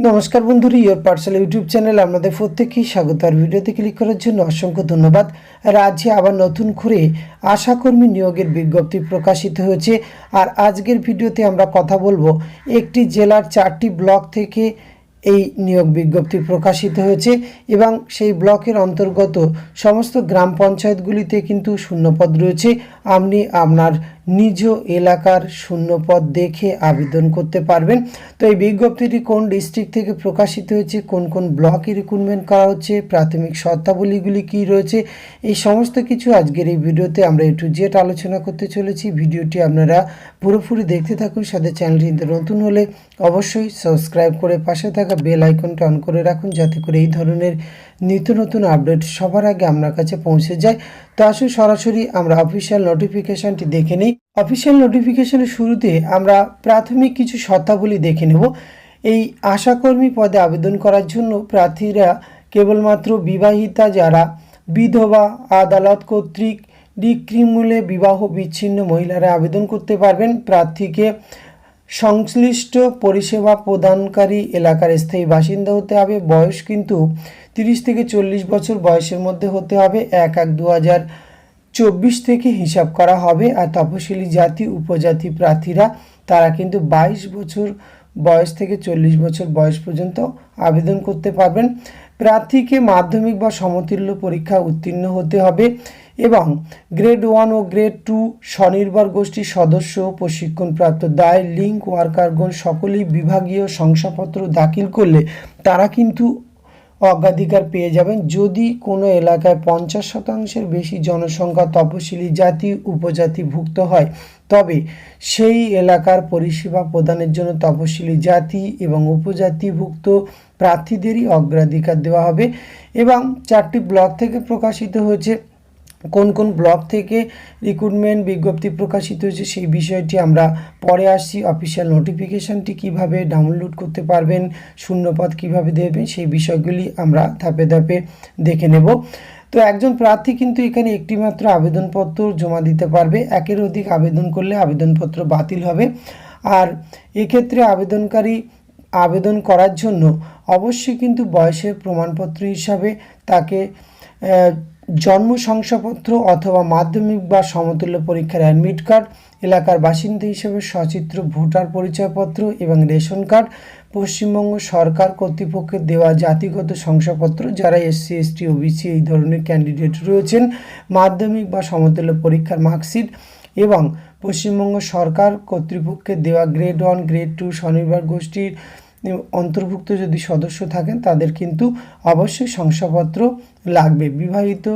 নমস্কার বন্ধুরা, your parcel YouTube channel আপনাদের প্রত্যেককেই স্বাগত। আর ভিডিওতে ক্লিক করার জন্য অসংখ্য ধন্যবাদ। রাজ্যে আবার নতুন করে আশাকর্মী নিয়োগের বিজ্ঞপ্তি প্রকাশিত হয়েছে। আর আজকের ভিডিওতে আমরা কথা বলবো একটি জেলার 4টি ব্লক থেকে এই নিয়োগ বিজ্ঞপ্তি প্রকাশিত হয়েছে এবং সেই ব্লকের অন্তর্গত সমস্ত গ্রাম পঞ্চায়েতগুলিতে কিন্তু শূন্যপদ রয়েছে। আপনি আপনার নিজ এলাকার শূন্যপদ দেখে আবেদন করতে পারবেন। তো এই বিজ্ঞপ্তিটি কোন ডিস্ট্রিক্ট থেকে প্রকাশিত হয়েছে, কোন কোন ব্লকে রিক্রুটমেন্ট করা হচ্ছে, প্রাথমিক শর্তাবলীগুলি কী রয়েছে, এই সমস্ত কিছু আজকের এই ভিডিওতে আমরা একটু জেট আলোচনা করতে চলেছি। ভিডিওটি আপনারা পুরোপুরি দেখতে থাকুন। সাথে চ্যানেলটিতে নতুন হলে অবশ্যই সাবস্ক্রাইব করে পাশে থাকা বেল আইকনটা অন করে রাখুন, যাতে করে এই ধরনের নিত্য নতুন আপডেট সবার আগে আপনার কাছে পৌঁছে যায়। তো আসুন সরাসরি আমরা অফিসিয়াল নোটিফিকেশনটি দেখে নিই। অফিসিয়াল নোটিফিকেশনের শুরুতে আমরা প্রাথমিক কিছু শর্তাবলী দেখে নেব। এই আশাকর্মী পদে আবেদন করার জন্য প্রার্থীরা কেবলমাত্র বিবাহিতা, যারা বিধবা, আদালত কর্তৃক ডিক্রিমূলে বিবাহ বিচ্ছিন্ন মহিলারা আবেদন করতে পারবেন। প্রার্থীকে সংশ্লিষ্ট পরিষেবা প্রদানকারী এলাকার স্থায়ী বাসিন্দা হতে হবে। বয়স কিন্তু 30 থেকে 40 বছর বয়সের মধ্যে হতে হবে। 1/1/2024 থেকে হিসাব করা হবে। আর তপশিলি জাতি উপজাতি প্রার্থীরা তারা কিন্তু 22 বছর বয়স থেকে 40 বছর বয়স পর্যন্ত আবেদন করতে পারবেন। প্রার্থীকে মাধ্যমিক বা সমতুল্য পরীক্ষা উত্তীর্ণ হতে হবে এবং গ্রেড 1 ও গ্রেড 2 স্বনির্ভর গোষ্ঠীর সদস্য, প্রশিক্ষণপ্রাপ্ত দায় লিঙ্ক ওয়ার্কারগণ সকলেই বিভাগীয় শংসাপত্র দাখিল করলে তারা কিন্তু অগ্রাধিকার পেয়ে যাবেন। যদি কোনো এলাকায় 50% বেশি জনসংখ্যা তপশিলি জাতি উপজাতিভুক্ত হয়, তবে সেই এলাকার পরিষেবা প্রদানের জন্য তপশিলি জাতি এবং উপজাতিভুক্ত প্রার্থীদেরই অগ্রাধিকার দেওয়া হবে। এবং 4টি ব্লক থেকে প্রকাশিত হয়েছে। কোন কোন ব্লক থেকে রিক্রুটমেন্ট বিজ্ঞপ্তি প্রকাশিত হয়েছে সেই বিষয়টি আমরা পরে আসছি। অফিসিয়াল নোটিফিকেশানটি কিভাবে ডাউনলোড করতে পারবেন, শূন্যপদ কিভাবে দেবেন, সেই বিষয়গুলি আমরা ধাপে ধাপে দেখে নেব। তো একজন প্রার্থী কিন্তু এখানে একটি মাত্র আবেদনপত্র জমা দিতে পারবে। একের অধিক আবেদন করলে আবেদনপত্র বাতিল হবে। আর এক্ষেত্রে আবেদনকারী আবেদন করার জন্য অবশ্যই কিন্তু বয়সের প্রমাণপত্র হিসাবে তাকে জন্ম শংসাপত্র অথবা মাধ্যমিক বা সমতুল্য পরীক্ষার অ্যাডমিট কার্ড, এলাকার বাসিন্দা হিসেবে সচিত্র ভোটার পরিচয়পত্র এবং রেশন কার্ড, পশ্চিমবঙ্গ সরকার কর্তৃপক্ষের দেওয়া জাতিগত শংসাপত্র, যারা এসসি এসটি ওবিসি এই ধরনের ক্যান্ডিডেট রয়েছেন, মাধ্যমিক বা সমতুল্য পরীক্ষার মার্কশিট এবং পশ্চিমবঙ্গ সরকার কর্তৃপক্ষের দেওয়া গ্রেড 1 গ্রেড 2 স্বনির্ভর গোষ্ঠীর অন্তর্ভুক্ত যদি সদস্য থাকেন তাদের কিন্তু অবশ্যই শংসাপত্র লাগবে। বিবাহিত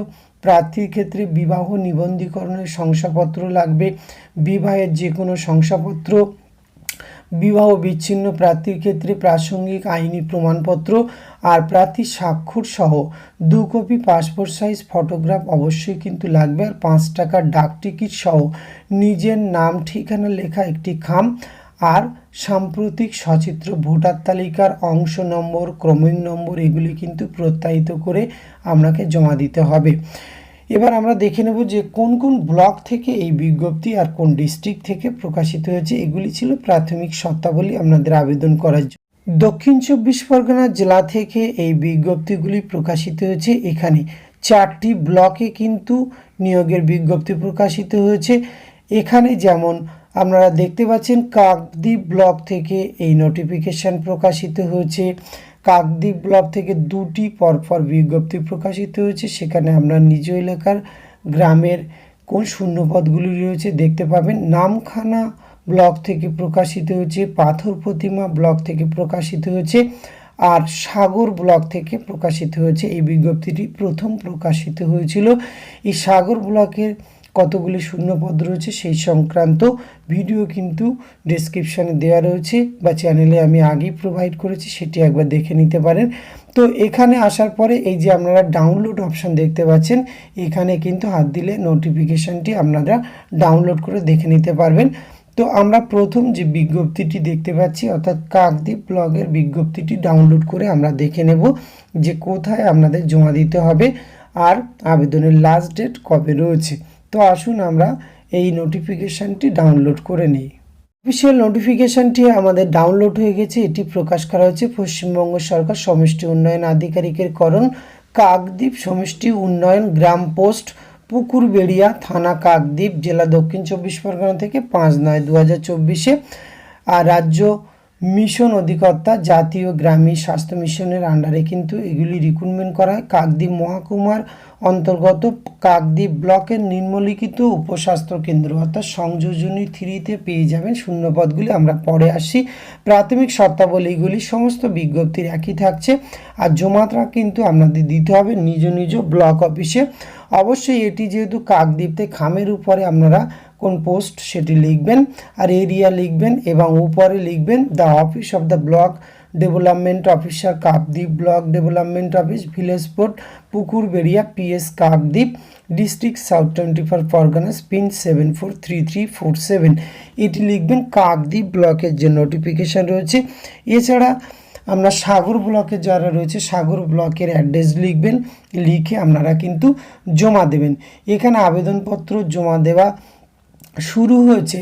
প্রার্থীর ক্ষেত্রে বিবাহ নিবন্ধীকরণের শংসাপত্র লাগবে, বিবাহের যে কোনো শংসাপত্র, বিবাহ বিচ্ছিন্ন প্রার্থীর ক্ষেত্রে প্রাসঙ্গিক আইনি প্রমাণপত্র, আর প্রার্থীর স্বাক্ষর সহ 2 কপি পাসপোর্ট সাইজ ফটোগ্রাফ অবশ্যই কিন্তু লাগবে। আর 5 টাকার ডাক টিকিট সহ নিজের নাম ঠিকানা লেখা একটি খাম, আর সাম্প্রতিক সচিত্র ভোটার তালিকার অংশ নম্বর, ক্রমিক নম্বর, এগুলি কিন্তু প্রত্যায়িত করে আপনাকে জমা দিতে হবে। এবার আমরা দেখে নেব যে কোন কোন ব্লক থেকে এই বিজ্ঞপ্তি আর কোন ডিস্ট্রিক্ট থেকে প্রকাশিত হয়েছে। এগুলি ছিল প্রাথমিক শর্তাবলী আপনাদের আবেদন করার জন্য। দক্ষিণ 24 পরগনা জেলা থেকে এই বিজ্ঞপ্তিগুলি প্রকাশিত হয়েছে। এখানে 4টি ব্লকে কিন্তু নিয়োগের বিজ্ঞপ্তি প্রকাশিত হয়েছে। এখানে যেমন আপনারা দেখতে পাচ্ছেন কাকদ্বীপ ব্লক থেকে এই নোটিফিকেশান প্রকাশিত হয়েছে। কাকদ্বীপ ব্লক থেকে 2টি পরপর বিজ্ঞপ্তি প্রকাশিত হয়েছে। সেখানে আপনার নিজ এলাকার গ্রামের কোন শূন্যপদগুলি রয়েছে দেখতে পাবেন। নামখানা ব্লক থেকে প্রকাশিত হয়েছে, পাথর প্রতিমা ব্লক থেকে প্রকাশিত হয়েছে, আর সাগর ব্লক থেকে প্রকাশিত হয়েছে। এই বিজ্ঞপ্তিটি প্রথম প্রকাশিত হয়েছিল। এই সাগর ব্লকের কতগুলি শূন্যপদ রয়েছে সেই সংক্রান্ত ভিডিও কিন্তু ডেসক্রিপশানে দেওয়া রয়েছে বা চ্যানেলে আমি আগেই প্রোভাইড করেছি, সেটি একবার দেখে নিতে পারেন। তো এখানে আসার পরে এই যে আপনারা ডাউনলোড অপশান দেখতে পাচ্ছেন, এখানে কিন্তু হাত দিলে নোটিফিকেশানটি আপনারা ডাউনলোড করে দেখে নিতে পারবেন। তো আমরা প্রথম যে বিজ্ঞপ্তিটি দেখতে পাচ্ছি অর্থাৎ কাকদ্বীপ ব্লগের বিজ্ঞপ্তিটি ডাউনলোড করে আমরা দেখে নেব যে কোথায় আপনাদের জমা দিতে হবে আর আবেদনের লাস্ট ডেট কবে রয়েছে। তো আসুন আমরা এই নোটিফিকেশানটি ডাউনলোড করে নিই। অফিসিয়াল নোটিফিকেশনটি আমাদের ডাউনলোড হয়ে গেছে। এটি প্রকাশ করা হয়েছে পশ্চিমবঙ্গ সরকার সমষ্টি উন্নয়ন আধিকারিকের করণ, কাকদ্বীপ সমষ্টি উন্নয়ন, গ্রাম পোস্ট পুকুরবেড়িয়া, থানা কাকদ্বীপ, জেলা দক্ষিণ 24 পরগনা থেকে 5/9/2024। আর রাজ্য মিশন অধিকর্তা জাতীয় গ্রামীণ স্বাস্থ্য মিশনের আন্ডারে কিন্তু এগুলি রিক্রুটমেন্ট করা হয়। কাকদ্বীপ মহকুমার অন্তর্গত কাকদ্বীপ ব্লকের নিম্নলিখিত উপস্বাস্থ্য কেন্দ্র অর্থাৎ সংযোজনী 3-তে পেয়ে যাবেন শূন্যপদগুলি। আমরা পরে আসি। প্রাথমিক শর্তাবলীগুলি সমস্ত বিজ্ঞপ্তির একই থাকছে। আর জমাটা কিন্তু আপনাদের দিতে হবে নিজ নিজ ব্লক অফিসে। অবশ্যই এটি যেহেতু কাকদ্বীপতে খামের উপরে আপনারা কোন পোস্ট সেটি লিখবেন আর এরিয়া লিখবেন এবং উপরে লিখবেন the office of the block development officer Kakdwip, block development office, village post Pukurberia, PS Kakdwip, district south 24 Parganas, pin 743347। এটি লিখবেন কাকদ্বীপ ব্লকের যে নোটিফিকেশান রয়েছে। এছাড়া আমরা সাগর ব্লকে যারা রয়েছে সাগর ব্লকের অ্যাড্রেস লিখবেন, লিখে আপনারা কিন্তু জমা দেবেন। এখানে আবেদনপত্র জমা দেওয়া শুরু হয়েছে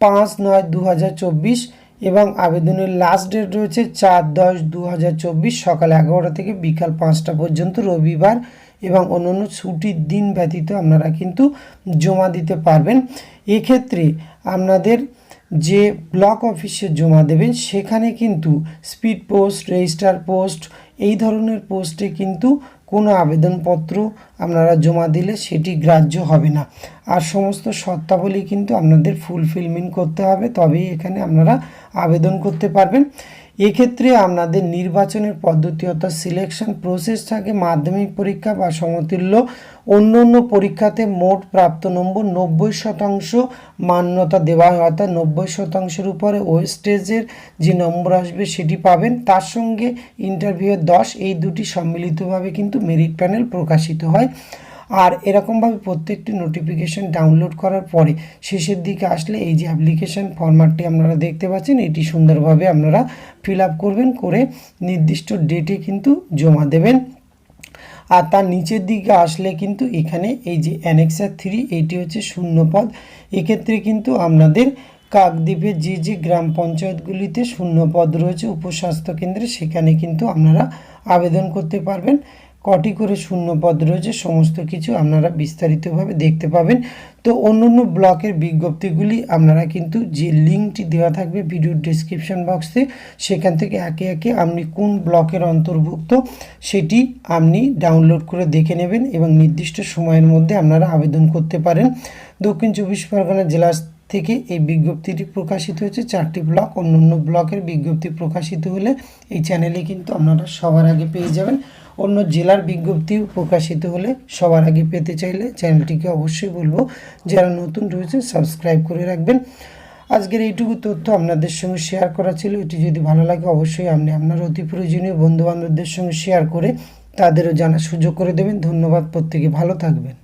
5/9/2024 এবং আবেদনের লাস্ট ডেট রয়েছে 4/10/2024 সকাল 11টা থেকে বিকাল 5টা পর্যন্ত রবিবার এবং অন্যান্য ছুটির দিন ব্যতীত আপনারা কিন্তু জমা দিতে পারবেন। এক্ষেত্রে আপনাদের যে ব্লক অফিসে জমা দেবেন সেখানে কিন্তু স্পিড পোস্ট, রেজিস্টার পোস্ট এই ধরনের পোস্টে কিন্তু কোনো আবেদনপত্র আপনারা জমা দিলে সেটি গ্রাহ্য হবে না। আর সমস্ত শর্তাবলী কিন্তু আপনাদের ফুলফিলমেন্ট করতে হবে, তবেই এখানে আপনারা আবেদন করতে পারবেন। এক্ষেত্রে আপনাদের নির্বাচনের পদ্ধতি অর্থাৎ সিলেকশন প্রসেস থাকে মাধ্যমিক পরীক্ষা বা সমতুল্য অন্য অন্য পরীক্ষাতে মোট প্রাপ্ত নম্বর 90% মান্যতা দেওয়া হয়, অর্থাৎ 90%-এর উপরে ওয়েস্টেজের যে নম্বর আসবে সেটি পাবেন। তার সঙ্গে ইন্টারভিউয়ের 10, এই দুটি সম্মিলিতভাবে কিন্তু মেরিট প্যানেল প্রকাশিত হয়। আর এরকমভাবে প্রত্যেকটি নোটিফিকেশান ডাউনলোড করার পরে শেষের দিকে আসলে এই যে অ্যাপ্লিকেশান ফরম্যাটটি আপনারা দেখতে পাচ্ছেন এটি সুন্দরভাবে আপনারা ফিল আপ করবেন, করে নির্দিষ্ট ডেটে কিন্তু জমা দেবেন। আর তার নিচের দিকে আসলে কিন্তু এখানে এই যে অ্যানেক্সার 3 এইটি হচ্ছে শূন্যপদ। এক্ষেত্রে কিন্তু আপনাদের কাকদ্বীপের যে গ্রাম পঞ্চায়েতগুলিতে শূন্যপদ রয়েছে উপস্বাস্থ্য কেন্দ্রে সেখানে কিন্তু আপনারা আবেদন করতে পারবেন। কটি করে শূন্যপদ রয়েছে সমস্ত কিছু আপনারা বিস্তারিতভাবে দেখতে পাবেন। তো অন্য ব্লকের বিজ্ঞপ্তিগুলি আপনারা কিন্তু যে লিঙ্কটি দেওয়া থাকবে ভিডিও ডেসক্রিপশন বক্সে সেখান থেকে একে একে আপনি কোন ব্লকের অন্তর্ভুক্ত সেটি আপনি ডাউনলোড করে দেখে নেবেন এবং নির্দিষ্ট সময়ের মধ্যে আপনারা আবেদন করতে পারেন। দক্ষিণ 24 পরগনা জেলা থেকে এই বিজ্ঞপ্তিটি প্রকাশিত হয়েছে 4টি ব্লক। অন্য ব্লকের বিজ্ঞপ্তি প্রকাশিত হলে এই চ্যানেলে কিন্তু আপনারা সবার আগে পেয়ে যাবেন। অন্য জেলার বিজ্ঞপ্তিও প্রকাশিত হলে সবার আগে পেতে চাইলে চ্যানেলটিকে অবশ্যই বলবো যারা নতুন রয়েছে সাবস্ক্রাইব করে রাখবেন। আজকের এইটুকু তথ্য আপনাদের সঙ্গে শেয়ার করা ছিল। এটি যদি ভালো লাগে অবশ্যই আপনি আপনার অতি প্রয়োজনীয় বন্ধুবান্ধবদের সঙ্গে শেয়ার করে তাদেরও জানার সুযোগ করে দেবেন। ধন্যবাদ, প্রত্যেকে ভালো থাকবেন।